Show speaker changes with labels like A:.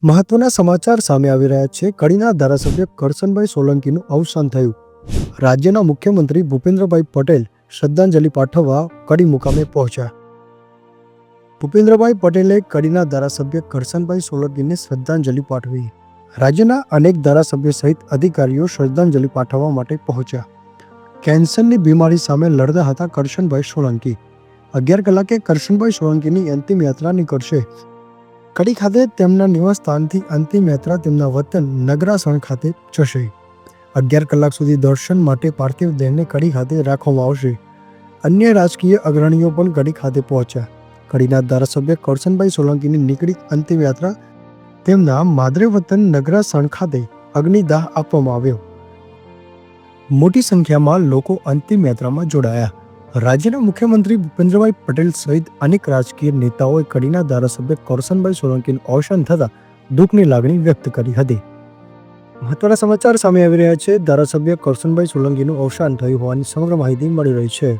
A: મહત્વના સમાચાર સામે આવી રહ્યા છે. કડીના ધારાસભ્ય કરશનભાઈ સોલંકીનું અવસાન થયું. રાજ્યના મુખ્યમંત્રી ભૂપેન્દ્રભાઈ પટેલ શ્રદ્ધાંજલિ પાઠવવા કડી મુકામે પહોંચ્યા. ભૂપેન્દ્રભાઈ પટેલે કડીના ધારાસભ્ય કરશનભાઈ સોલંકીને શ્રદ્ધાંજલિ પાઠવી. રાજ્યના અનેક ધારાસભ્યો સહિત અધિકારીઓ શ્રદ્ધાંજલિ પાઠવવા માટે પહોંચ્યા. કેન્સરની બીમારી સામે લડતા હતા કરશનભાઈ સોલંકી. 11 કલાકે કરશનભાઈ સોલંકીની અંતિમ યાત્રા નીકળશે. કડી ખાતે તેમના નિવાસસ્થાનથી અંતિમ યાત્રા તેમના વતન નગરાસણ ખાતે જશે. 11 કલાક સુધી દર્શન માટે પાર્થિવ દેહને કડી ખાતે રાખવામાં આવશે. અન્ય રાજકીય અગ્રણીઓ પણ કડી ખાતે પહોંચ્યા. કડીના ધારાસભ્ય કરશનભાઈ સોલંકીની નીકળી અંતિમ યાત્રા તેમના માદરે વતન નગરાસણ ખાતે અગ્નિદાહ આપવામાં આવ્યો. મોટી સંખ્યામાં લોકો અંતિમ યાત્રામાં જોડાયા. રાજ્યના મુખ્યમંત્રી ભૂપેન્દ્રભાઈ પટેલ સહિત અનેક રાજકીય નેતાઓએ કડીના ધારાસભ્ય કરશનભાઈ સોલંકીનું અવસાન થતાં દુઃખની લાગણી વ્યક્ત કરી હતી. મહત્વના સમાચાર સામે આવી રહ્યા છે. ધારાસભ્ય કરશનભાઈ સોલંકીનું અવસાન થયું હોવાની સમગ્ર માહિતી મળી રહી છે.